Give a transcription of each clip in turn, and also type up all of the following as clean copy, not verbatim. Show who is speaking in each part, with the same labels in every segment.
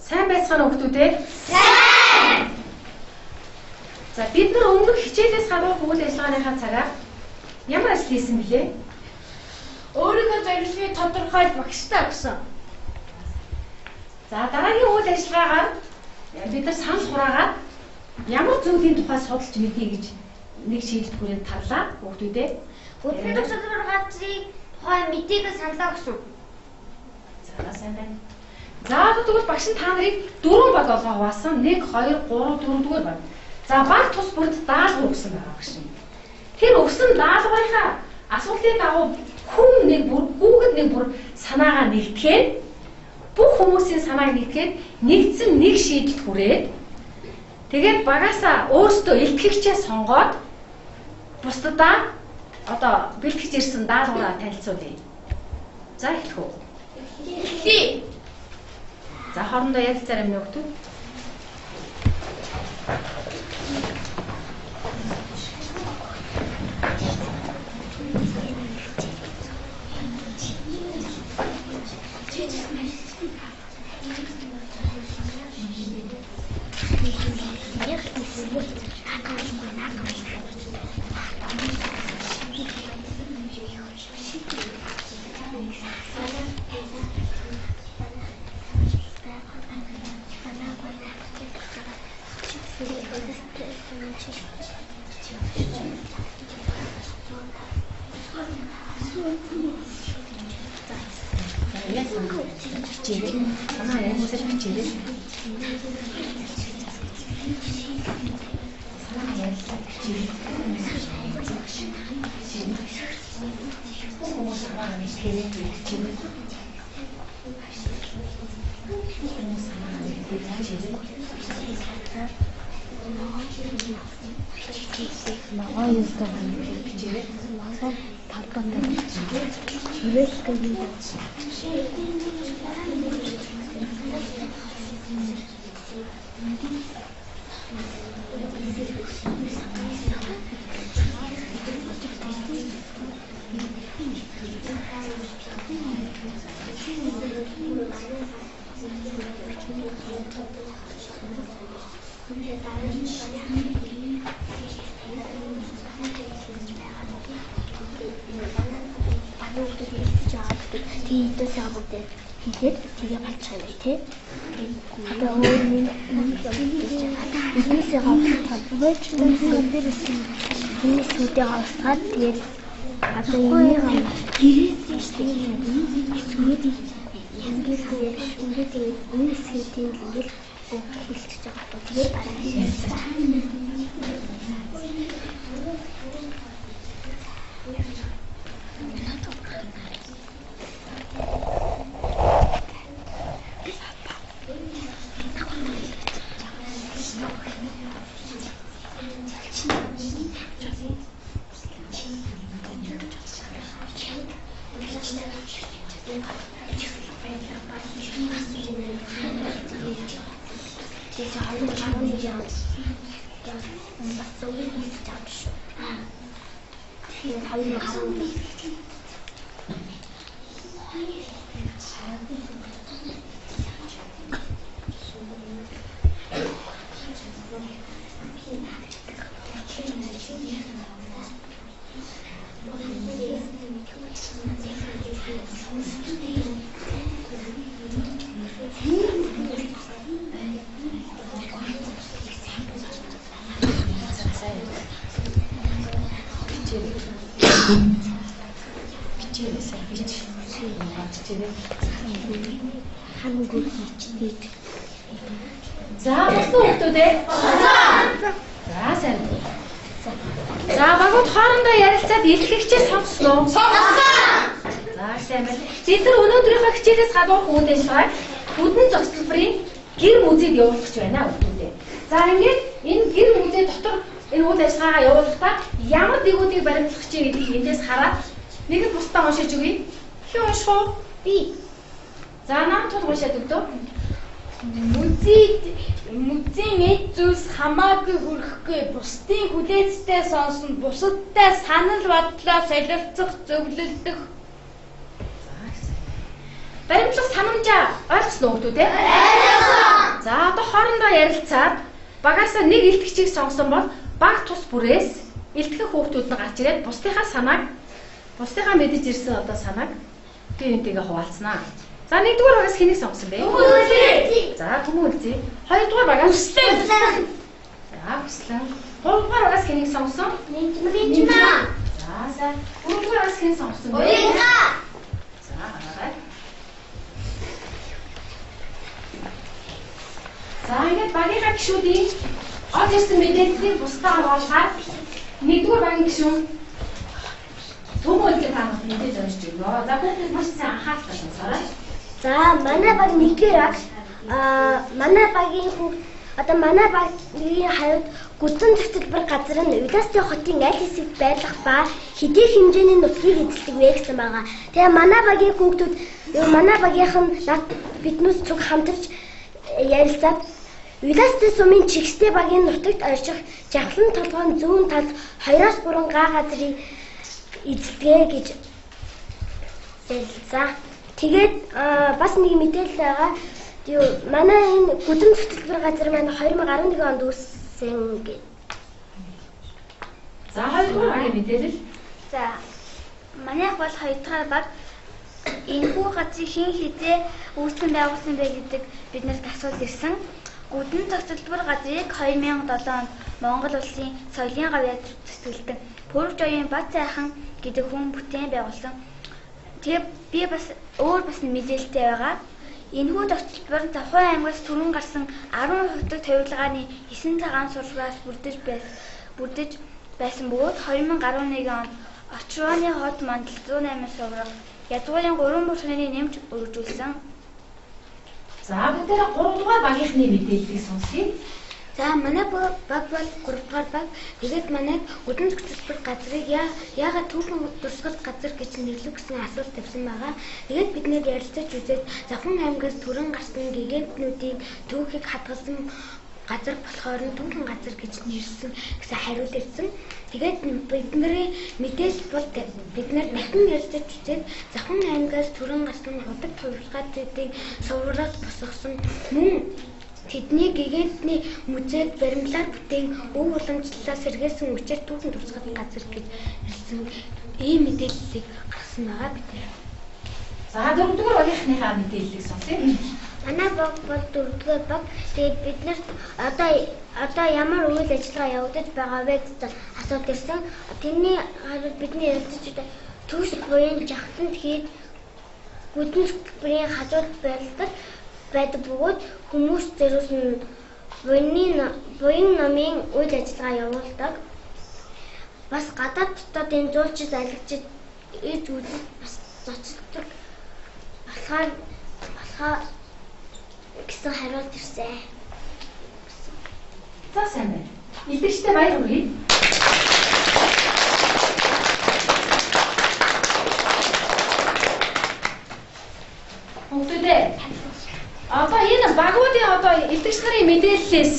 Speaker 1: Сайн байцгаана хүүхдүүд ээ. Сайн. За бид нар өмнөх хичээлээс гадуур үйл ажиллагааныхаа цагаар ямар ажил хийсэн бэлээ?
Speaker 2: Өөрийнхөө зорилгыг тодорхойлж багштай өгсөн.
Speaker 1: За дараагийн үйл ажиллагаагаар бид нар санал хураагаад ямар зүйлийн тухай судалж мэдье гэж нэг шийдэлт хүрээнд тарлаа хүүхдүүд ээ.
Speaker 2: Өдрийн төвшөлтөөр газрын тухай мэдээлэл саналаа өгсөн.
Speaker 1: За сайн байна. За тэгвэл багш нь та нарыг 4 баг олгоо хуваасан. 1 2 3 4 дугаар баг. За баг тус бүрд даалгавар өгсөн байгаа багш нь. Тэр өгсөн даалгаврынхаа асуултын дагуу хүн нэг бүр гүгэд нэг бүр санаагаа нэгтгэхэд бүх хүмүүсийн санааг нэгтгэхэд нэгдсэн нэг шийдэлт хүрээд тэгээд багаасаа өөрсдөө илтгэгчээ сонгоод бусдадаа одоо бэлтгэж ирсэн даалгавраа танилцуулъя. За эхлэх үү?
Speaker 2: Эхлэе.
Speaker 1: За хоорондоо ярилцаарай минь хүүхдүүд.
Speaker 3: Тэгээ болчихно тий. Одоо өөрийн үднээсээ авах сүдээ аваад тэгээд одоо энийг
Speaker 1: За болсон хүүхдүүд ээ. За сайн. За багууд хоорондоо ярилцаад илтгэгчээ сонсноо.
Speaker 2: Сонсон.
Speaker 1: За сайн байна. Бид нар өнөөдрийнхөө хичээлээс гадуур үйл ажиллагааг бүдэн зохицлбарын гэр музейд явуулах гэж байна хүүхдүүдээ. За ингээд энэ гэр музей дотор энэ үйл ажиллагаагаа явуулахдаа ямар дээгүүдийг баримтлах гэж гэдгийг эндээс хараад нэг бусдаа уншиж өгье. Хин унших уу?
Speaker 2: Би.
Speaker 1: За нам тул уншаад өгдөө.
Speaker 2: Музейн эд зүйлс хамаагүй хүрэхгүй бусдын хүлээцтэй сонсон бусадтай санал бодлоо солилцох зөвлөлдөх.
Speaker 1: Баримтлах санамжаа ойлгосноо хүүхдүүд ээ?
Speaker 2: Ойлгосон.
Speaker 1: За одоо хоорондоо ярилцаад багаасаа нэг илтгэгчийг сонгосон бол баг тус бүрээс илтгэх хүүхдүүд нь гарч ирээд бусдынхаа мэдэж ирсэн одоо санааг TNT-гээ хуваалцнаа. За нэгдүгээр багаас хэнийг сонгосон бэ?
Speaker 2: Хүмүүлзээ.
Speaker 1: За хүмүүлзээ. Хоёрдугаар багаас
Speaker 2: Хүслэн.
Speaker 1: За хүслэн. Гуравдугаар багаас хэнийг сонгосон?
Speaker 2: Нинжмаа.
Speaker 1: За гуравдугаар багаас хэнийг сонгосон бэ?
Speaker 2: Уянга.
Speaker 1: За хараа. За ингээд багийнхаа гишүүдийн од ирсэн мэдээллийг бусдаа оруулаад нэгдүгээр багийн гишүүн Хүмүүлзээ таамаг мэдээж орж ирнэ. За бүгд маш сайн анхаарал татсараа.
Speaker 3: За манай баг нэгдүгээр баг манай багийн манай багийн хавьд гүзэн зөвтөлбөр газар нь Улаастай хотын аль хэсэгт байх ба хэдийн хэмжээний нутгийг эзэлдэг вэ гэсэн байгаа. Тэгээ манай багийн хүүхдүүд манай багийнхан биднээс цуг хамтарч ярилцаад Улаастай сумын чигстэй багийн нутагт орших жавхлан толгойн зүүн талд 2-3 га газрыг эзэлдэг гэж ярилцаа. Тэгээд бас нэг мэдээлэл байгаа. Манай энэ гүзэн зөвтөлбөр газар маань 2011 онд үүссэн гэж.
Speaker 1: За хоёрдугаар багийн мэдээлэл.
Speaker 2: За манайх бол хоёрдугаар баг энэхүү газрыг хэн хизээ үүсгэн байгуулсан бэ гэдэг биднэрт асуулт ирсэн. Гүзэн зөвтөлбөр газрыг 2007 онд Монгол улсын соёлын гавьяа төсөөлтөн Пүрвж оюун Бат сайхан гэдэг хүн бүтээн байгуулсан. Тэгээ би бас мэдээлэлтэй байгаа. Энэхүү зөвтөлбөр Завхан аймгаас түрэн гарсан 10% тавилгааны 9 цагаан сургуулиас бүрдэж байсан бөгөөд 2011 онд Очрооны хот мандал 108 сувраг ядгуулын 3 бүрхний нэмж өргөжүүлсэн.
Speaker 1: За бүгдээрээ 3 дугаар багийнхны мэдээллийг сонсъё.
Speaker 3: За манай баг бол 3 дугаар баг. Тэгээд манай гүзэн зөвтөлбөр газрыг яагаад түүхэн дурсгал газар гэж нэрлэв гэсэн асуулт тавьсан байгаа. Тэгээд бид нэр ярилцаж үзээд Завхан аймгаас түрэн гарсан гигантнуудын түүхийг хадгалсан газар болохоор нь түүхэн газар гэж нэрлсэн гэсэн хариулт ирсэн. Тэгээд бидний мэдээлэл бол бид нар дахин ярилцаж үзээд Завхан аймгаас түрэн гарсан худаг хувилгаатуудын суврагаас босгосон мөн тэдний гигантны музейд баримлаар бүтээн өв уламжлалаа сэргээсэн үчир түүхэн дурсгал газар гэж хэлсэн ийм мэдээллийг гаргасан байгаа бид.
Speaker 1: За дөрөвдүгээр багийнхныхаа мэдээллийг сонсъё.
Speaker 3: Манай баг бол 4-р баг. Тэгээд бид нарт одоо ямар үйл ажиллагаа явагдаж байгаа вэ гэж асуулт ирсэн. Тэрний хариулт бидний ярилцаж төгс буян жахтанд хийд гүзэн зөвтөлбөрийн хажууд байдаг бөгөөд хүмүүс зэрүүлсэн буян намын үйл ажиллагаа явуулдаг. Бас гадаад дотоодын зуулчид алагчид ээж үзэл бас зочддаг. Болохоор гэсэн хариулт ирсэн.
Speaker 1: За сайн байна. Илтгэжтэй баяр хүргэе. Хүүхдүүдээ одоо энэ багуудын одоо илтгэж нарын мэдээллээс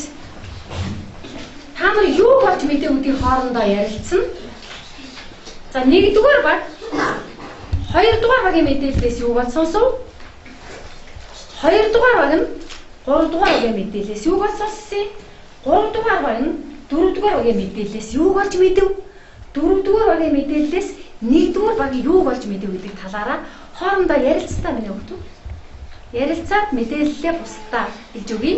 Speaker 1: та нар юу болж мэдээгүүдийн хоорондоо ярилцсан. За нэгдүгээр баг, хоёрдугаар багийн мэдээллээс юу болж сонсов? Хоёрдугаар баг нь гуравдугаар багийн мэдээллээс юу болж сонссон? Гуравдугаар баг нь дөрөвдүгээр багийн мэдээллээс юу болж мэдэв? Дөрөвдүгээр багийн мэдээллээс нэгдүгээр баг юу болж мэдэв гэдэг талаараа хоорондоо ярилцсан миний хүүхдүүд. Ярилцаад мэдээллээ бусдаа хэлж өгье.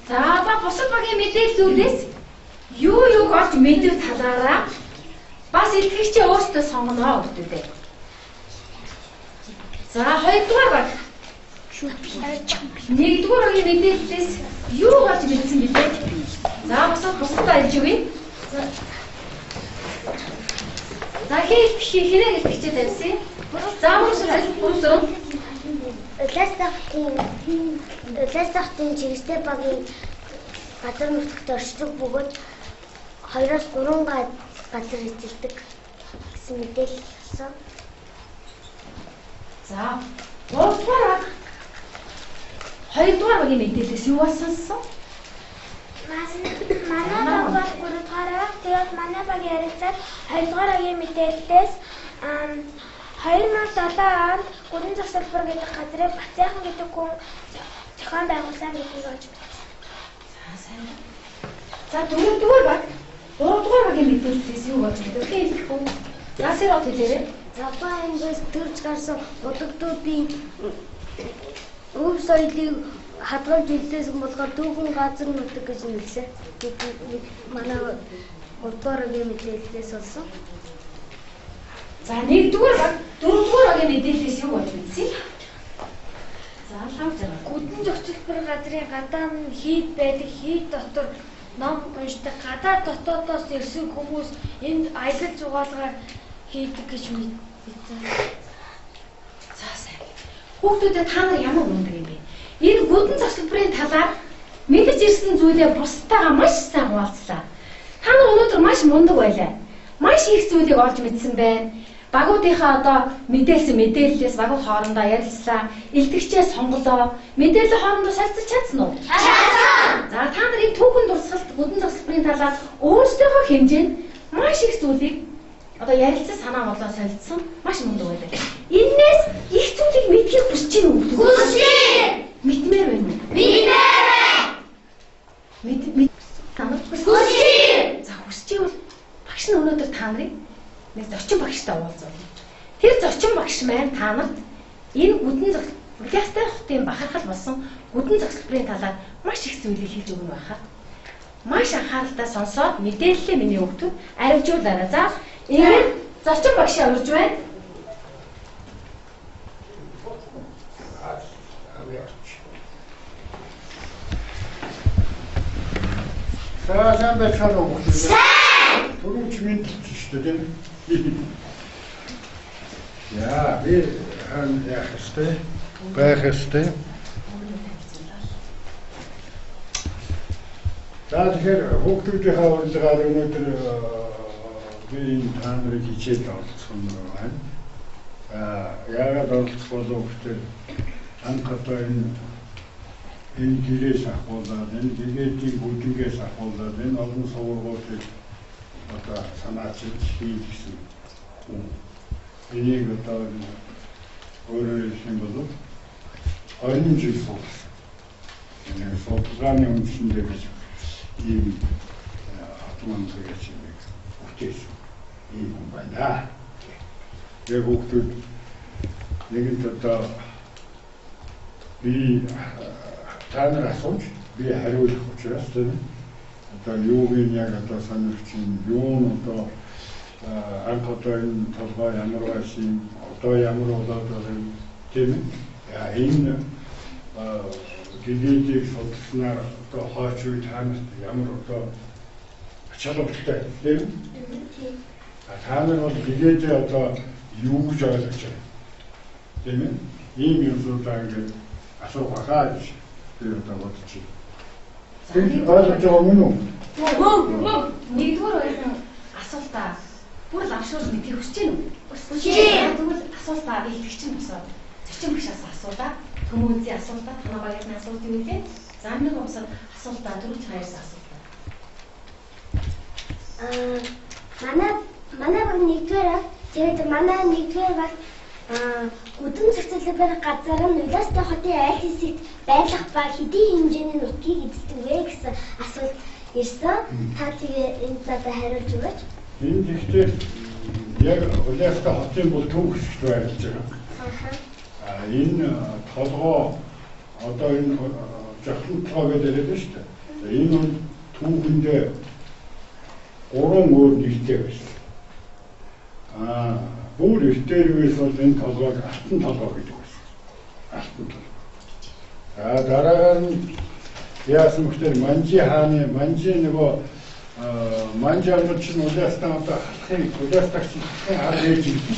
Speaker 1: За бусад багийн мэдээлэл зүйлээс юу юуг олж мэдв талаараа бас итгэгчээ өөртөө сонгоно гэдэг дээ. За хоёрдугаар баг. Нэгдүгээр багийн мэдээллээс юу олж мэдсэн бэ? За бусдаа хэлж өгье. За хинээ итгэгчээ тавьсан. За өөрсдөө
Speaker 3: Ластахтын чигстэй багийн газар нутагт оршдог бөгөөд 2-3 газар эзэлдэг гэсэн мэдээлэл авсан.
Speaker 1: За 3-дугаар баг. 2-дугаар багийн мэдээлэлээс юу болсон?
Speaker 2: Манай баг бол 3-дугаар. Тэгээд манай баг ярилцаад 2-дугаар багийн мэдээллээс 2007 онд Гүрэн Засалбар гэдэг газрыг Бацайхан гэдэг хүн зохион байгуулсан гэдгийг олж мэдсэн.
Speaker 1: За сайн. За 4-дугаар баг. 3-дугаар багийн мэдээллээс юу болж байна? Хэлэх үү? Яасэр од хэлээрэй.
Speaker 3: Запаа ингээс төрж гарсан удагдуудын өв соёлыг хадгалж үлдээсэн болохоор түүхэн газар нутаг гэж нэрлсэн. Манай 3-дугаар багийн мэдээллээс болсон.
Speaker 1: За 1-дугаар баг, 4-дугаар багийн мэдээллээс юу болж мэдсэн? За лав зав.
Speaker 2: Гүдэн зохицолбор газрын гадаа нь хийд байдаг, хийд дотор ном уншдаг, гадаа дотоодоос ирсэн хүмүүс энд аялал жугаалгаар хийдэг гэж мэдсэн.
Speaker 1: За сайн. Хүүхдүүдэд та нар ямар ундаг юм бэ? Энэ гүдэн зохицолборын талаар мэдэж ирсэн зүйлээ бусдаагаа маш сайн хуваалцлаа. Та нар өнөөдөр маш мундаг байлаа. Маш их зүйлийг олж мэдсэн байна. Багуудынхаа одоо мэдээлсэн мэдээллээс багууд хоорондоо ярилцлаа. Илтгэгчээ сонголоо. Мэдээлэл хоорондоо солилцож чадсан уу? Чадсан. За та нарын түүхэн дурсгалт гүдэн зохицолборын талаар өөрсдийнхөө хэмжээнд маш их зүйлийг одоо ярилцсан санаа болоо солилцсон маш мундаг байлаа. Иннээс их зүйлийг мэдхийг хүсэж байна уу? Хүсэж байна. Мэдмээр байна уу? Мэдмээр. Танаа хүсэж байна. За хүсэж бол багш нь өнөөдөр та нарыг нэг зочин багштай уулзуулъя. Тэр зочин багш маань та нарт энэ гүдэн зохицолборын хотын бахархал болсон гүдэн зохицолборын талаар маш их зүйлийг хэлж өгнө байхаа. Маш анхааралтай сонсоод мэдээллээ миний өгтөд аривжуулаарай. За ингээд зочин багшаа урьж байна.
Speaker 4: Сайн байцгаана уу? Сайн. Түрүүч мэдчихсэн шүү дээ. Яа, би яах ёстой? Байх ёстой. За тэгэхээр хүүхдүүдийнхээ урилгаар өнөөдөр би энэ та нарыг хичээл оролцсон байна. Яагаад оролцох болов гэхээр анхаарал энэ гэрээс ахуулаад, энэ гэрээдийн бүдгээс ахуулаад, энэ олон сургуулиудыг одоо санаачилж хийх гэсэн. Энийг одоо өөрөөр хэлэх юм бол 20 жил сурсан. Энэ судалгааны үндсэндээ гэж ийм хатман зэрэг юм бүтээсэн. Ийм юм байна. Яг хүүхдүүд нэгэнт одоо би та нар асууж би хариулах учраас тийм одоо юуг нь яг одоо сонирхч юм юу нь одоо анх одоо энэ толгой ямар байсан одоо ямар болоод байгаа юм тийм энэ гидээдийг судалснаар одоо хойч үе та нарт ямар одоо ачаалалтай тийм та нар бол гидээдээ одоо юу гэж ойлгож байна тийм ийм юмудаа ингээд асуух хаа гэж би одоо бодож байна. Тэр ойлгож байгаа юм уу?
Speaker 1: Нэгдүгээр байсан асуултаа бүр лавшуурж мэдхийг хүсэж байна уу? Хүсэж байна. Тэгвэл асуултаа илтгэгч нь босоод зочин багшаас асуулаа. Хүмүүзийн асуултаа, танаа баярны асуулт юу вэ? За нэг босоод асуултаа дөрвж хаяас асуултаа.
Speaker 3: Манай баг нэгдүгээр тэгээд манай нэгдүгээр баг Гүдэн зохицуулбар газар нь Улаастай хотын аль хэсэгт байх ба хэдийн хэмжээний нутгийг эзэлдэг вэ гэсэн асуулт ирсэн. Та тэгээ энэ задаа хариулж өгөөч.
Speaker 4: Энэ гэхдээ яг Улаастай хотын бол төв хэсэгт байж байгаа. Энэ толгоо одоо энэ жахлын толгоо гэдэг яриад шүү дээ. Энэ бол түүхэндээ 3 өөр нэртэй байсан. Бүр ихтэй юуээс бол энэ толгойг алтан толгой гэдэг байсан. Алтан толгой. Дараагаар нь яасан гэхээр манжи нөгөө манжаанууд чинь Улаастай одоо Улаастайч арга ээж юм шүү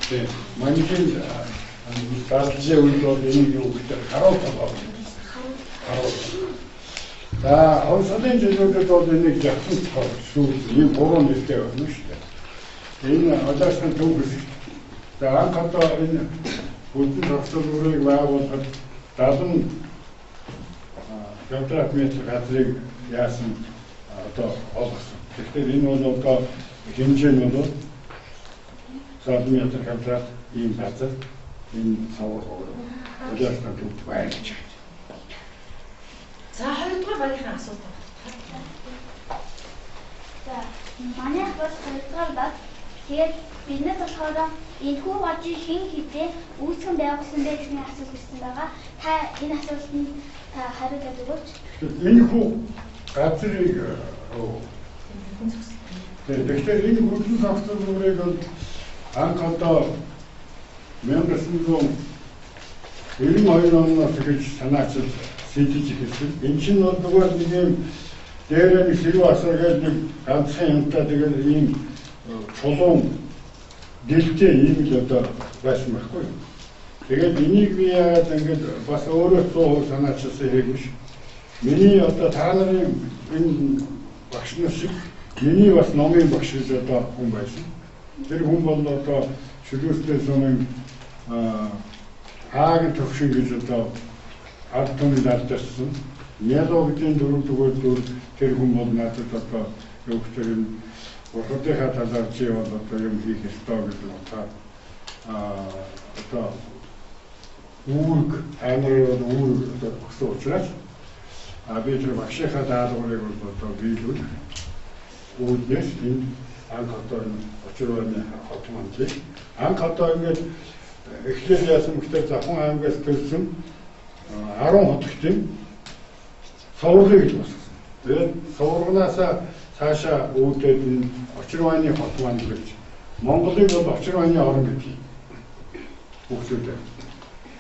Speaker 4: дээ. Манжийн даалжээ үед бол энэ юу гэдэг харуу толгой. Оросын жилүүдэд бол энийг жахсан шүү. Ийм 3 нэртэй байна шүү дээ. Энэ Улаастай төв хэсэгт. Анх одоо энэ гүдэн зохицуулбарыг байгуулахад 70 квадрат метр газрыг яасан одоо олгосон. Тэгэхээр энэ бол одоо хэмжээ нь бол 70 метр квадрат ийм газар энэ савар Улаастай төвд байна гэж.
Speaker 1: За 2 дугаар багийнхаа асуулт байна.
Speaker 2: За манайх бол 2 дугаар баг. Тэгээд биднээс болохоор энэ хүү гажиг хэн хідээ үүсгэн байгуулсан бэ гэсэн асуулт ирсэн байгаа. Та энэ асуултанд хариулаад өгөөч.
Speaker 4: Энэ хүү газрыг тэгэхээр энэ гүдэн зохицуулбарыг бол анх одоо 1992 оноос гэж санаачил сэтэж ирсэн. Энэ чинь бол зүгээр нэг юм дээрээ нэг сэрүү асар гэж нэг ганцхан юмтай тэгээд ийм чулуун дэлтэй ийм л одоо байсан байхгүй. Тэгээд энийг би яагаад ингэж бас өөрөө 100% санаачилсан хэрэг биш. Миний одоо та нарын энэ багш нар шиг миний бас номын багш гэж одоо хүн байсан. Тэр хүн бол одоо шүлүүстэй сумын Хаагийн төвшин гэж одоо ард түмэнд алдарсан. Нялогдын 4 дугаар тэр хүн бол надад одоо юу гэхээр энэ урхадынхаа талаар чи бол одоо юм хийх ёстой гэж бодоод одоо үүрэг амрын үүрэг өгсөн учраас би тэр багшийнхаа даалгаврыг бол одоо биелүүл үүднээс энэ анх одоо энэ очирваны хот манлыг анх одоо ингээд эхлээд яасан гэхээр Завхан аймгаас төрсөн 10 хотогтын суврыг л босгосон. Тэгээд суврагнаасаа цаашаа үүдээд энэ очирваны хот манд гэж Монголыг бол очирваны орн гэдэг үгсүүдээ.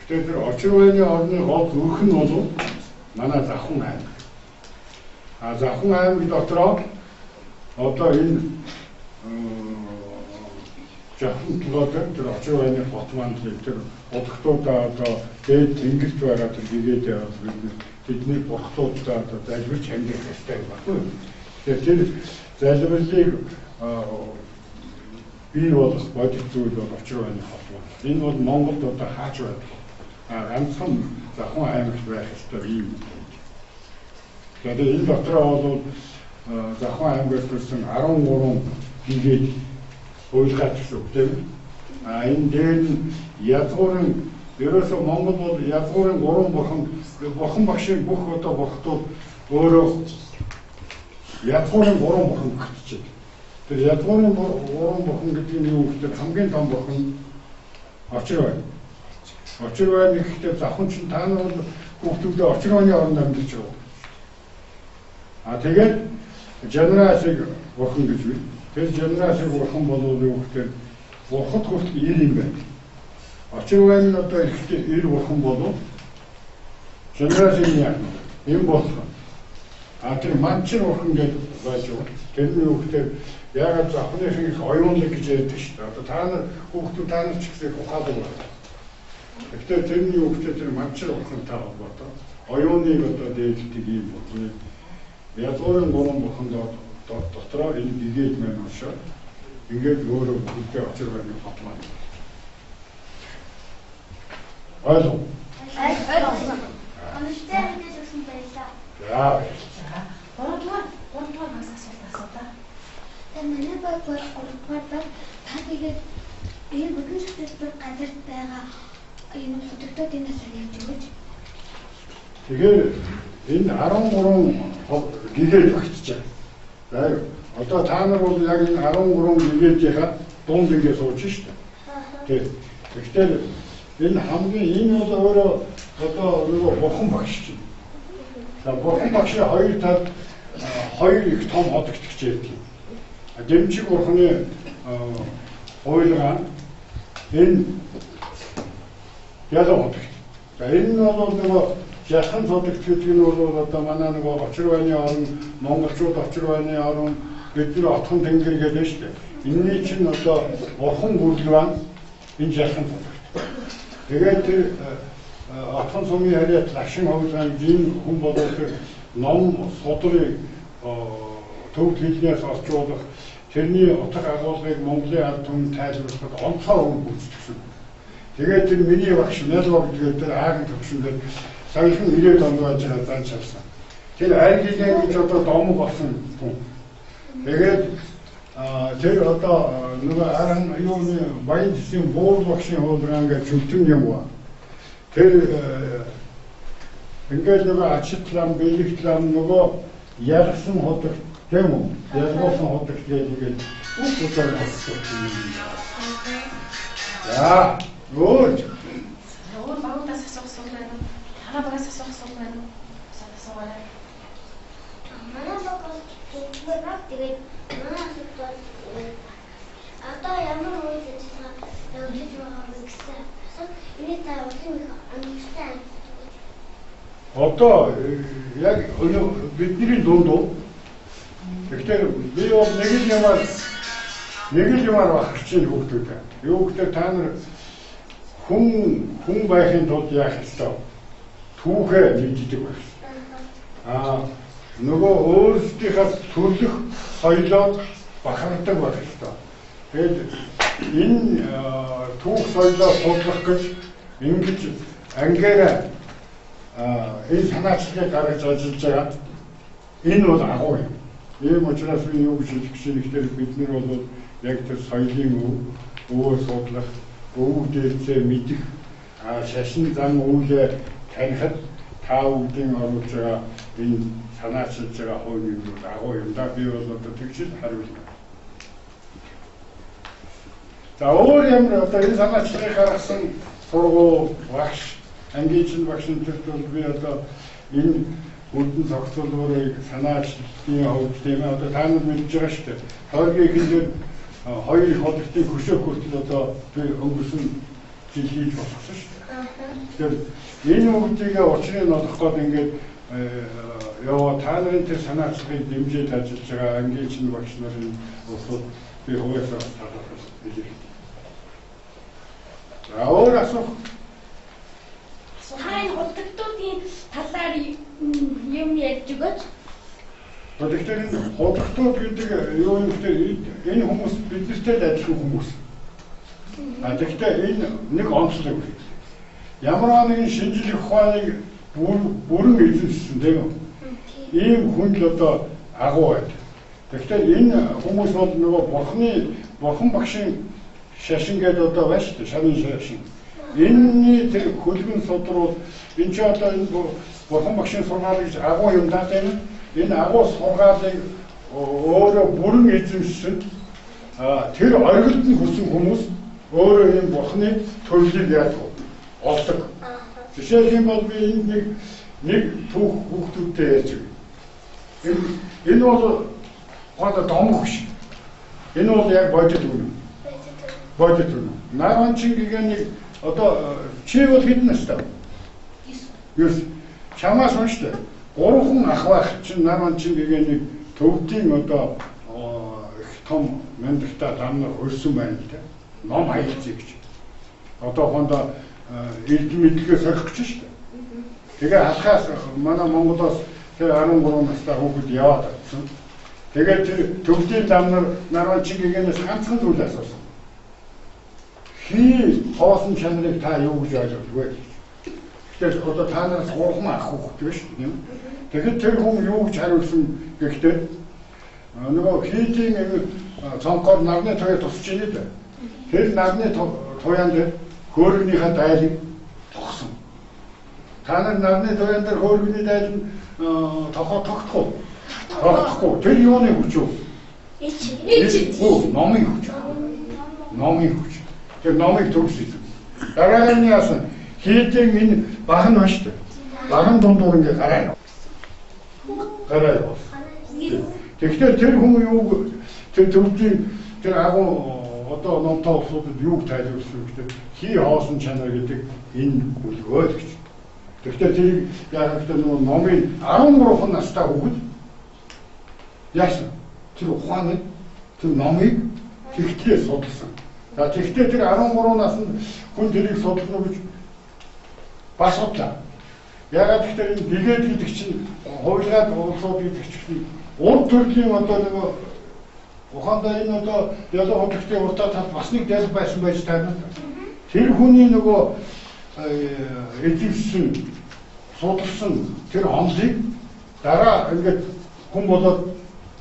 Speaker 4: Тэгэхээр тэр очирваны орны гол өрх нь бол манай Завхан аймаг. Завхан аймаг дотроо одоо энэ Жахан толгойд тэр очирваны хот манд тэр одогтуудаа одоо дээд тэнгэрт байгаа тэр бигээд яваад бидний бурхтуудаа одоо залбирч амьдрах хэрэгтэй байхгүй. Тэгэхээр тэр залбирлыг бий болох бодит зүйл бол очирваны хот манд. Энэ бол Монголд одоо хаач байдаг. Ганцхан Завхан аймагт байх ёстой юм. Тэгээд энэ дотроо бол Завхан аймагт төрсэн 13 бигээд хуйлгаач гэсэн үг тийм. Энэ дээр нь язгуурын ерөөсөө Монгол бол язгуурын 3 бурхан багшийн бүх одоо бурхтууд өөрөө язгуурын 3 бурхан гэж. Тэр язгуурын 3 бурхан гэдэг нь юу гэхээр хамгийн том бурхан очирвай. Очирвай гэхдээ Завхан чинь та нар бол хүүхдүүдээ очирвайны оронд амьдарч байгаа. Тэгээд Жанрасыг бурхан гэж бий. Тэр Жанрасыг бурхан бол юу гэхээр бурхад хүртэл ир юм байна. Очирвай нь одоо ихдээ ир бурхан болов. Жанрасыг яах вэ? Им болох. Тэр манчин бурхан гэдэг байж байгаа. Тэр нь юу гэхээр яагаад Завханыхын их оюунлаг гэж ярьдаг шүү дээ. Одоо та нар хүүхдүүд та нар ч гэсэн ухаалаг байна. Гэхдээ тэрний юу гэхээр тэр манчин бурхантай холбоотой. Оюуныг одоо дээлдэг юм бол язгуурын 3 бурхан дотроо энэ бигээд маань очоод ингээд өөрөө бүгдээ очирваны хот маань. Ойлгоо.
Speaker 2: Онцтой мэдээж өгсөн байлаа.
Speaker 4: За.
Speaker 1: 3 дугаар бас асуулт асуу та.
Speaker 3: Манай баг бол 3 дугаар баг та тэгээд Тэгээд бүдүүн зөвлөлтөөр газарт байгаа энэ хөтөлбөрүүд энэ насаар явж өгөөч.
Speaker 4: Тэгээд энэ 13 гигээд багтчихаа. За одоо та нар бол яг энэ 13 гигээдийнхаа дунд ингэ сууж штэ. Тэгэхээр энэ хамгийн энэ бол өөрөө одоо нөгөө бурхан багш чинь. За бурхан багшийн хоёр талд хоёр их том хотогдогч байдаг. Дэмжиг бурханы ойлгаа энэ ялуу хотогч. За энэ нь бол нөгөө яхан хотогч гэдэг нь бол одоо манай нөгөө очир байны орн, монголчууд очир байны орн, бидний отхон тэнгэр гэдэг шүү дээ. Энэний чинь одоо бурхан бүлгван энэ яхан хотогч. Тэгээд тэр отхон сумын хариат лашин хөвлөнд энэ хүн болоод ном судрыг төвд хэлнээс орчуулах тэрний утга агуулгыг Монголын ард түмэнд тайлбарлахад онцгой үг гүйцэтгэсэн. Тэгээд тэр миний багш Мэлбог гэдэг тэр аагийн төвшөндөө саяхан 90 онд байж байгаа занч авсан. Тэр айлгилэн гэж одоо дом болсон хүн. Тэгээд тэр одоо нөгөө аран юуны баян засгийн буур багшийн хуулбараа гэж чөлтөн юм ба. Тэр ингээд нөгөө ачитлам, бэлэгтлам нөгөө ялсан хотог тийм үү? Ялгуулсан хотог гэдэг үг утгаар хэлсэн. За, good.
Speaker 1: Өөр багуудаас асуусан байна уу? Танаа багаас асуусан байна уу? Асуугаарай.
Speaker 3: Манай баг бол тэгээд манай асуулт бол одоо ямар үйл ажиллагаа явуулж байгаа вэ гэсэн. Энэ та улсын амьдтай.
Speaker 4: Одоо яг бидний дунд тэгэхээр би бол нэг л юмар багч чинь хөвгдөг. Юу гэдэг та нар хүн байхын тулд яах ёстой? Түүхээ мэддэг байх. Нөгөө өөрсдийнхээ төрлөх соёлоо бахархдаг байх ёстой. Тэгээд энэ түүх соёлоо судлах гэж ингэж ангиараа энэ санаачлагыг гаргаж ажиллаж байгаа. Энэ бол агуу юм. Ийм учраас би юу гэж хэлэх гэж нэгтэй бид нар бол яг тэр соёлын өвөө судлах, өвөг дээрээ мэдэх, шашин зам өвлөө танихад та өвдийн оруулж байгаа энэ санаачилж байгаа хувийн бол агуу юм да. Би бол одоо тэгшил хариулна. За өөр ямар одоо энэ санаачлагыг гаргасан сургууль багш ангижин багшин төрт бол би одоо энэ үдэн зохицуулбарыг санаачлалтын хувьд тийм одоо та нар мэдж байгаа шүү дээ. Тойргийн ихэнх хоёр их хотын хөшөө хүртэл одоо би өнгөрсөн жил хийж болгосон шүү дээ. Тэгэхээр энэ үгдийг учрыг олох гээд ингээд яваа та нарын тэр санаачлагыг дэмжиж ажиллаж байгаа ангижин багш нарын усууд би хувьяасаа талархаж хэлье. За өөр асуух
Speaker 3: Хайн худалдуудын талаар юм ярьж өгөөч.
Speaker 4: Тэгэхээр энэ худалдууд гэдэг юу юм бэ? Энэ хүмүүс биднэртэй адилхан хүмүүс. Тэгэхээр энэ нэг онцлог. Ямар нэгэн шинжлэх ухааныг бүрэн эзэмшсэн тийм үү? Ийм хүн л одоо агуу байдаг. Тэгэхээр энэ хүмүүс бол нөгөө бурхан багшийн шашин гэдэг одоо байна шүү дээ, шанын шашин. Энэний тэр хөлбөн судрууд энэ ч одоо энэ бурхан багшийн сургаал гэж агуу юм даа тийм. Энэ агуу сургаалыг өөрөө бүрэн эзэмшсэн тэр оргилд нь хүсэн хүмүүс өөрөө энэ бурханы төрлийг яадаг олдог. Жишээлх юм бол би энд нэг түүх хүүхдүүдтэй ярьж байна. Энэ бол одоо домог биш. Энэ бол яг бодит үнэ. Бодит үнэ. Наран чингээ нэг одоо чи бол хэдэн настай? 9. Чамаас унштай. 3 хүн ах байх чинь наран чингээ нэг төвдийн одоо их том мэндэгтэй дан нар өрсөн байна л да. Ном хаялцъя гэж. Одоо хондоо эрдэм мэдлэгээ сорих гэж шүү дээ. Тэгээ алхаас манай Монголоос тэр 13 настай хүүхэд яваад байсан. Тэгээд тэр төвдийн дан нар наран чингээгээс ганцхан зүйл асуусан. Хий хоосон чанарыг та юу гэж ойлгох вэ? Тэгэхээр одоо та нараас 3 ах хүүхэд биш үү? Тэгэхээр тэр хүн юу гэж хариулсан гэхдээ нөгөө хийдийн цонхоор нарны тоёо тусч ийнэ дээ. Тэр нарны туяан дээр хөөргөнийхээ дайлыг тогсон. Та нар нарны туяан дээр хөөргөний daйл нь тогтохгүй. Тэр юуны хүч үү? Номын хүч. Номын хүч. Тэр номыг төгсөж. Дараагийн яасан хийдэг энэ баг нь бааш. Багын дундуур ингээ гараа яв. Тэгэхээр тэр хүн юу тэр төвчийн тэр агуу одоо номтой улсуудад юуг тайлбарласан гэдэг хий хоосон чанар гэдэг энэ бүлгөө л гэж. Тэгэхээр тэр яг гэдэг нь номын 13 настай хүүхэд яасан тэр ухааны тэр номыг тэгтээ судалсан. За тэгтээ тэр 13 наснд хүн тэрийг судлах гэж бас судлаа. Ягаад гэвэл энэ бигээд гэдэг чинь хуйлаад улсууд гэдэг чинь урд төрлийн одоо нэг ухаандаа энэ одоо ялуу хөдөлгөөний уртаа тал бас нэг дэл байсан байж таарна. Тэр хүний нөгөө эзэмшсэн судалсан тэр онлыг дараа ингээд хүн болоод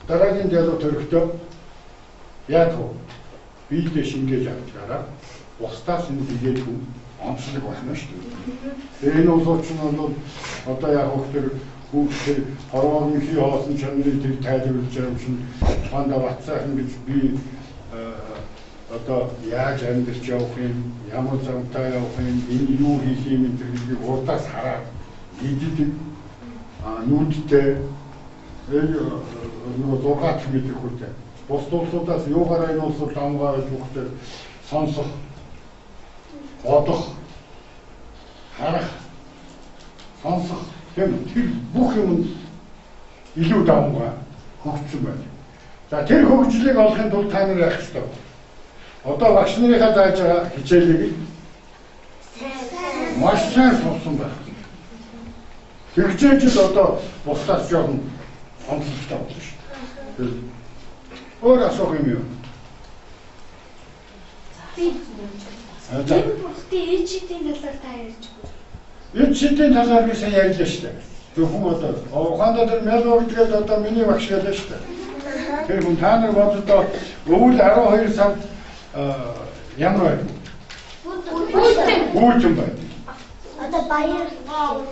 Speaker 4: дараагийн ялуу төрөхдөө яг биедээ шингээж авчаараа устдаас энэ бигээд хүн онцлог байна шүү дээ. Энэ улсууд ч бол одоо яг хөхтөр хүүхдээ хорвооны хий хоосон чанарыг тэр тайлбарлаж байгаа юм чинь ухаандаа батсаахан гэж би одоо яаж амьдарч явах юм, ямар замтай явах юм, энэ юу хийх юм гэдгийг урдаас хараад иддэг нүдтэй нөгөө 6 метр хүртэл бус улсуудаас юугаараа энэ улсууд амгаарч хүүхдээ сонсох бодох харах сонсох тэр бүх юм илүү давмгаа хөгжсөн байна. За тэр хөгжлийг олохын тулд та нар яах ёстой. Одоо багш нарынхаа зааж байгаа хичээлийг маш сайн сурсан байна. Тэгчээж л одоо бусдаас жоохон онцлогтой болно шүү дээ. Өөр асуух юм юу?
Speaker 3: Энэ бүхтийн эд шидийн талаар та ярьж байна.
Speaker 4: Эд шидийн талаар би сайн ярьлаа шүү дээ. Зөвхөн одоо ухаандаа тэр мэл өгдөг одоо миний багш гэлээ шүү дээ. Тэр хүн та нар боддоо өвөл 12 сард ямар байв? Үүтэн байв.
Speaker 3: Одоо баяр.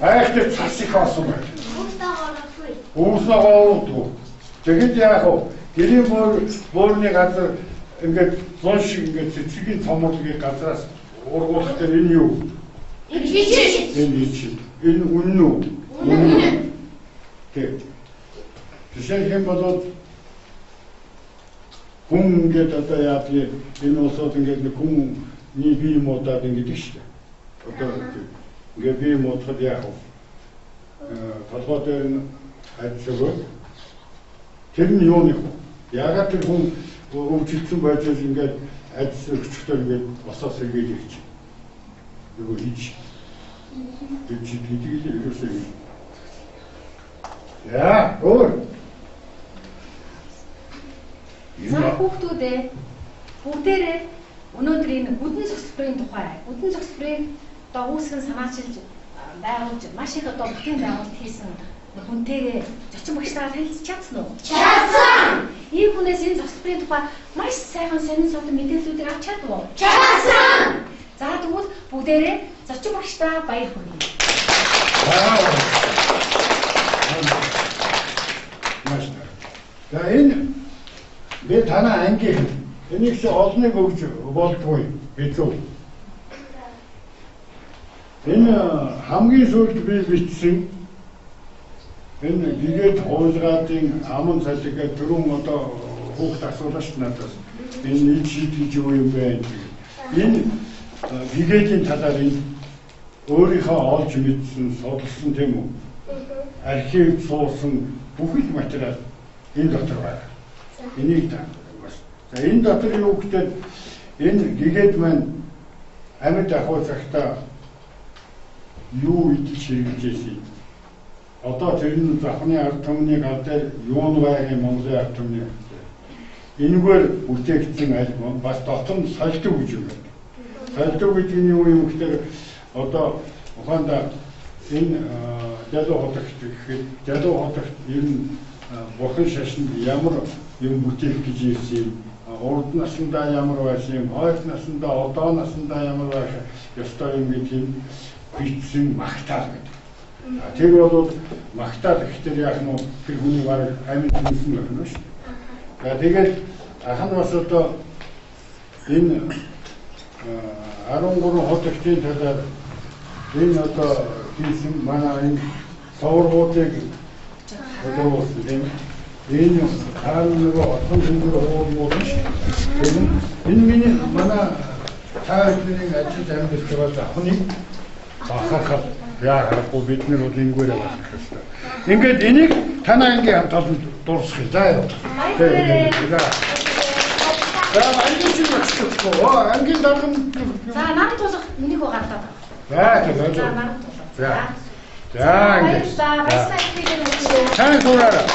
Speaker 4: Айхтар цас их болсон байв. Үүснэгоо. Тэгэхэд яах вэ? Гэрийн буурны газар ингээд зон шиг ингээд цэцгийн цомоглыг газраас ургуулах дээр энэ юу? Энэ үнэн үү? Үнэн. Тэг. Жишээ хэм болоод хүн ингээд одоо яа энэ улсууд ингээд нэг хүний бие муудаад ингээд шүү дээ. Одоо ингээд бие муудахад яах вэ? Толгой дээр нь ажиллаж тэр нь юу нэг ягаад тэр хүн өвчлөсөн байж ингээд ажил өчтөр ингээд босоос эргээд ирж нөгөө хийж гэдэг л ерөөсөө яа өөр
Speaker 1: За хүүхдүүдээ бүгдээрээ өнөөдөр энэ бүдэн зөвлөмжийн тухай бүдэн зөвлөмжийн одоо үүсгэн санаачилж байгуулж маш их одоо бүтээн байгуулалт хийсэн хүнтэйгээ зочин багштайгаа танилцж чадсан уу? Чадсан! Ийм хүнээс энэ зөвлөмжийн тухай маш сайхан сонин содон мэдээллүүдийг авч чадв уу? Чадсан! За тэгвэл бүгдээрээ зочин багштайгаа баяр хүргэе.
Speaker 4: За энэ би танаа ангийн энийг чи олныг өгж болдгүй билүү. Энэ хамгийн сүүлд би бичсэн энэ бигээд хуйлгаадын аман цалиг гэдэг түрүүн одоо хүүхд асуулаа шүү надаас. Энэ ид шийдэж юу юм бэ? Энэ бигээдийн талаар энэ өөрийнхөө олж мэдсэн, судалсан тийм үү? Архив суулсан бүх л материал энэ дотор байна. Энийг та бас. За энэ дотор юу гэдэг энэ гэгээд маань амьд ахуй цагтаа юу идэж хэрэгжээсэй. Одоо тэр нь захны ард түмний гал дээр юун байгааг Монголын ард түмний энэгээр бүтээгдсэн альбом бас дотор нь сольдог гэж юм байна. Сольдог гэдэг нь юу юм гэхээр одоо ухаандаа энэ ялуу хотогт гэхэд ялуу хотогт ер нь бурхан шашинд ямар юм бүтээх гэж ирсэн урд насндаа ямар байсан юм, хойд насндаа, одоо насндаа ямар байх ёстой юм гэдгийг бичсэн магтаал гэдэг. Тэр бол магтаал гэхдээ яг нь тэр хүний бараг амьд хэлсэн байна шүү дээ. Тэгээд ахын бас одоо энэ 13 хотын талаар энэ одоо хийсэн манай энэ савруудыг одоо тийм энэ хаалныг отон хөнгөр уулууд шүү. Энэ миний манай таадын ажил амьд байгаа захны бахархал яарахгүй бид нар бол ингээрээ байх хэрэгтэй. Ингээд энийг танаа ангийн хамталд дуусгая. За яа. За ангийн чинь болчихгүй. Ангийн дарган.
Speaker 1: За наран тулах миний хөө гардаад
Speaker 4: байна. За
Speaker 1: за наран тулах.
Speaker 4: За ингээд.
Speaker 1: За баясаа хийгээд
Speaker 4: Тань suurаарай.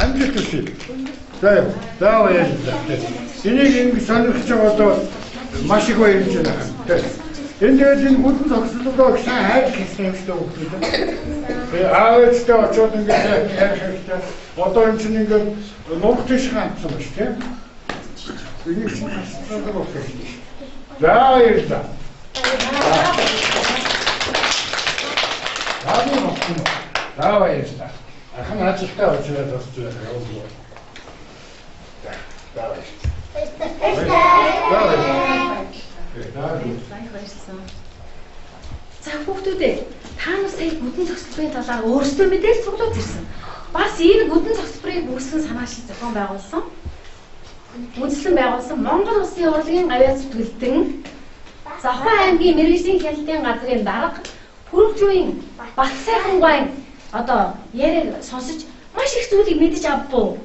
Speaker 4: Амжилт хүсье. За яа. Энийг ингэ сонирхож байгаа одоо маш их баярлж байна. Энэ дээр бүхэн зогслолоо сайн хайр хийсэн юм шүү дээ. Тэгээ аавчтай очоод ингээд хайр хэрэгтэй. Одоо энэ чинь ингээд нуух тийш ганцсан ба шүү тийм. Энийг чинь хасдаг болох юм. За баярлалаа. Аагүй болсон. За баярлалаа. Ахын ажилтаа очоод бас явуулъя. За баярлалаа.
Speaker 1: За хүүхдүүдээ та нар сая бүдэн цогцлборын талаар өөрсдөө мэдээж цуглуулж ирсэн. Бас энэ бүдэн цогцлборыг үүсгэн санаачил зохион байгуулсан. Үндэслэн байгуулсан Монгол Улсын урлагийн гавьяа зүтгэлтэн Завхан аймгийн мэргэжлийн хяналтын газрын дарга Пүрвжүүийн Батсайхан гуайн одоо яриаг сонсож маш их зүйлийг мэдэж авбуу.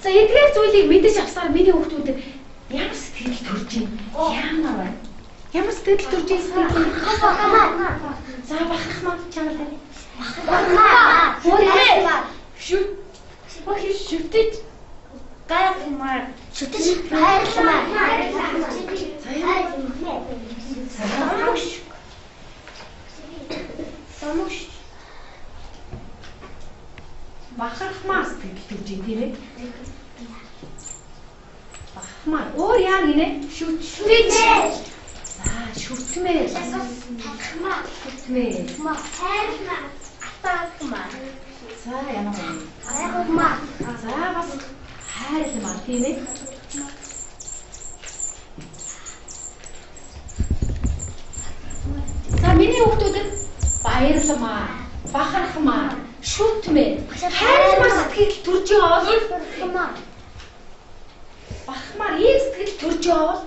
Speaker 1: За эдгээр зүйлийг мэдэж авсаар миний хүүхдүүд ямар сэтгэл төрж байна? Ямар сэтгэл төрж байна? За бахарх маа чанар тань. Шүтэж гайхмаар.
Speaker 3: Шүтэж гайхмаар.
Speaker 1: Самуш. Бахархмаа сэтгэл төрж байна тийм ээ. Бахмаа. Өөр яа гинэ? Шүтэж. За шүтмээ.
Speaker 3: Бахмаа.
Speaker 1: Шүтмээ.
Speaker 3: Хайрмаа. Атаакмаа.
Speaker 1: За ямар вэ?
Speaker 3: Хайрмаа.
Speaker 1: За бас хайрмаа тийм ээ. За миний хүүхдүүдэд баярлмаа, бахархмаа, шүтмээ. Хайрмаа сэтгэл төрж байгаа. Бахмаар ийм сэтгэл төрж явал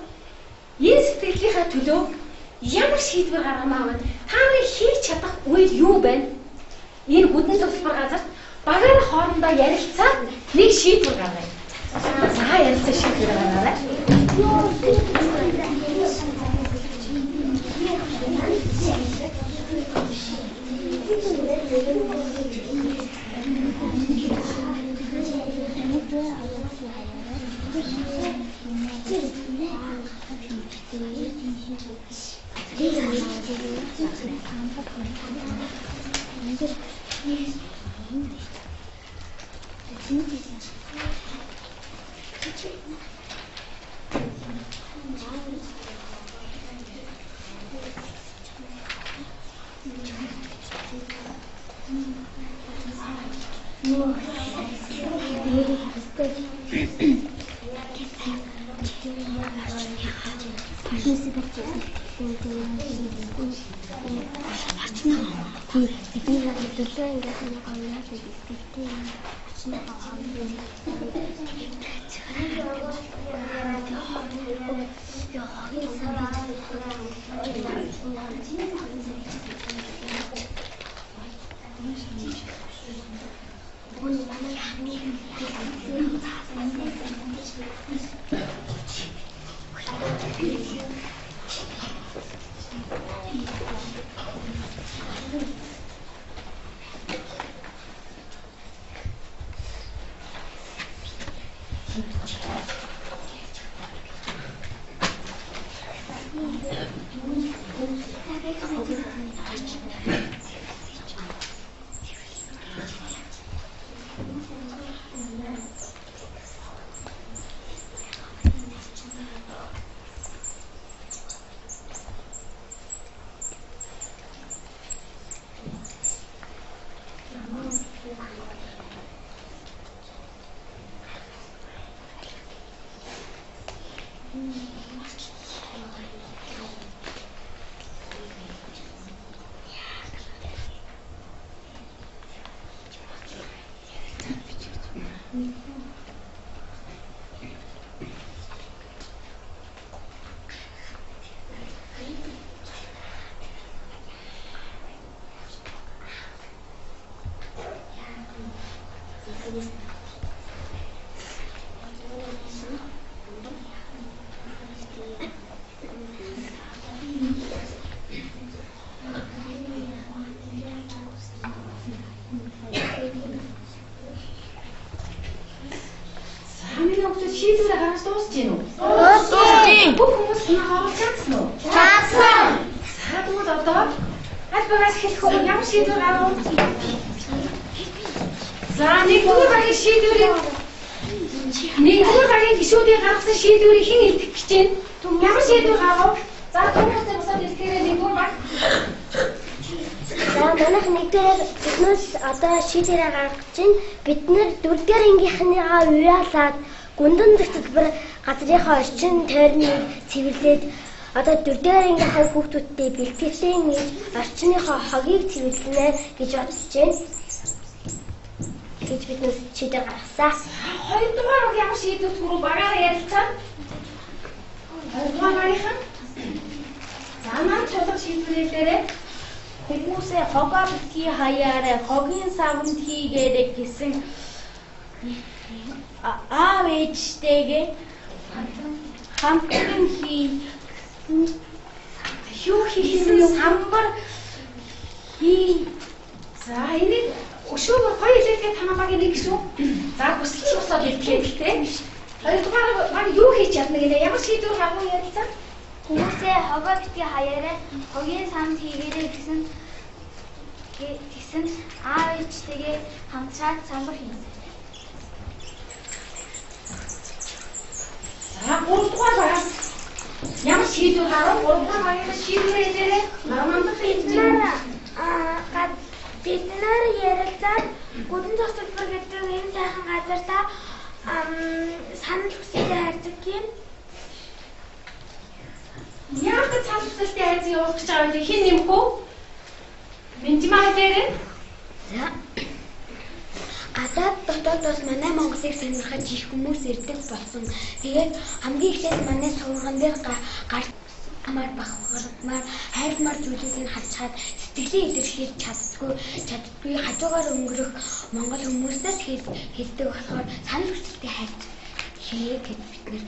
Speaker 1: энэ сэтгэлийнхаа төлөө ямар шийдвэр гаргамаа вэ? Та нарын хийж чадах үйл юу байна? Энэ бүдэн цогцлбор газарт багаар хоорондоо ярилцаад нэг шийдвэр гаргая. За ярилцаа шийдвэр гаргаарай. санаагаа оруулж чадсан уу?
Speaker 3: Чадсан.
Speaker 1: За тэгвэл одоо аль багаас хэлэх вэ? Ямар шийдвэр гаргав? За нэгдүгээр багийн шийдвэрийг нэгдүгээр багийн гишүүдийн гаргасан шийдвэрийг хэн илтгэх гэж байна? Ямар шийдвэр гаргав? За түүнээс босоод ирэхээр нэгдүгээр баг.
Speaker 3: За манайх нэгдүгээр биднээс одоо шийдвэрээ гаргаж чинь бид нэр дөрөвдүгээр ангийнхныгаа уриалаад гүндэн зөвлөр газрынхаа орчин тойрныг цэвэрлээд одоо дөрөвдүгээр ангийнхаа хүүхдүүдтэй бэлтгэлийн орчныхоо хогийг цэвэрлэнэ гэж бодож байна. Гэж биднээс шийдвэр гаргасан.
Speaker 1: Хоёрдугаар баг ямар шийдвэр түрүү багаараа ярилцсан? Хоёрдугаар багийнхан. За маань чулуу шийдвэрээрээ
Speaker 2: Хүмүүсээ хогоо битгий хаяараа хогийн савнд хийгээрэй гэсэн аав ээжтэйгээ хамтран
Speaker 1: юу хийсэн самбар хий. За энийг өшөөгөр гоё хэлээдээ танаа багийн нэг шүү. За бүсэлж босоод хэлээ гэхдээ хоёрдугаар баг юу хийж чадна гэлээ ямар шийдвэр гаргах ярилцсан?
Speaker 2: хүмүүсээ хогоо битгий хаяараа хогийн савнд хийгээрэй гэсэн аав ээжтэйгээ хамтраад самбар хийсэн.
Speaker 1: За гуравдугаар багаас ямар шийдвэр гаргав? Гуравдугаар багийн шийдвэрээрээ нормалдах хэлсэн.
Speaker 3: Бид нар ярилцаад гүдэн зөвлөр гэдэг энэ сайхан газартаа санал хүсэлтэй харьцаг юм.
Speaker 1: Яг цааш хүсэлтэй хайзын явуулах гэж байгаа юм хэн нэмэх үү? Бенжимай дээр.
Speaker 3: За. Гадаад дотоодоос манай Монголыг сонирхож их хүмүүс ирдэг болсон. Тэгээд хамгийн эхлээд манай сургууль дээр гарч амар бахармаар хайрмаар зүйлүүдийг харцгаад сэтгэлээ илэрхийлж чаддгүй хажуугаар өнгөрөх монгол хүмүүстээс хэлдэг болохоор санал хүсэлтэй хайрц хээ гэж бид нэр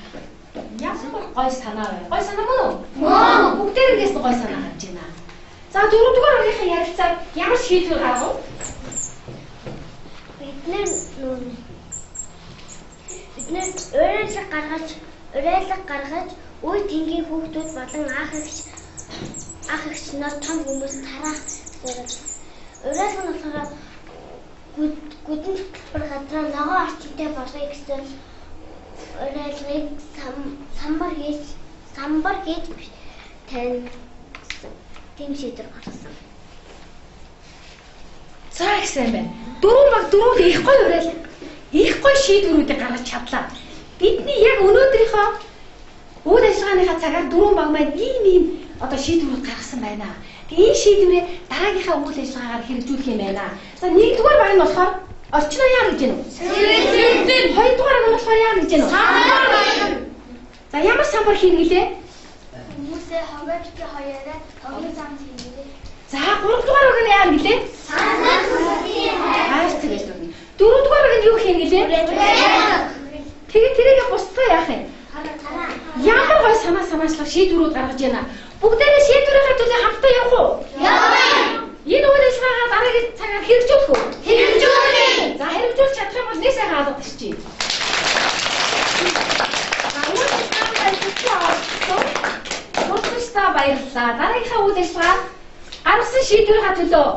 Speaker 1: Ямар гой санаа вэ? Гой санаа мөн үү? Мөн. Бүгдээрээс гой санаа гарч байна. За дөрөвдүгээр багийнхаа ярилцаад ямар шийдвэр гаргав?
Speaker 3: Бид нэр уриалга гаргаж үе тэнгийн хүүхдүүд болон ах эгч нар том хүмүүс тараах уриалга нь болохоор гүдэн зөвлөр газраа ногоо орчинтай болгоё гэсэн уриалгыг самбар гэж тань тийм шийдвэр гаргасан.
Speaker 1: За их сайн байна. Дөрөв баг дөрөв их гоё уриалга. Их гоё шийдвэрүүдийг гаргаж чадлаа. Бидний яг өнөөдрийнхөө үйл ажиллагааныхаа цагаар дөрөв баг маань ийм одоо шийдвэрүүд гаргасан байна. Тэгээ энэ шийдвэрээ дараагийнхаа үйл ажиллагаагаар хэрэгжүүлэх юм байна. За нэгдүгээр баг нь болохоор орчноо яа гэж байна уу? Цэвэрлэн. Хоёрдугаар нь болохоор яа гэж байна уу? Самбар. За ямар самбар хийнэ гэлээ?
Speaker 2: Хүмүүсээ хогоо битгий хаяараа хогийн савнд хийгээрэй.
Speaker 1: За гуравдугаар баг нь яа гэлээ?
Speaker 2: Санал хүсэлтэй
Speaker 1: Хайрц гэж байна. Дөрөвдүгээр баг нь юу хийнэ гэлээ? Тэгээ тэрийг бусдаа яах юм? Ямар гой санаачлах шийдвэрүүд гаргаж байна. Бүгдээрээ шийдвэрийн төлөө хамтдаа явах уу? Явъя. Энэ үйл ажиллагаагаа дараагийн цагаар хэрэгжүүлэх үү? Хэрэгжүүлнэ. За хэрэгжүүлж чадах юм бол нэг сайхан алга тасчих. Өөрсдөө баярлалаа. Дараагийнхаа үйл ажиллагаа гаргасан шийдвэрийн төлөө.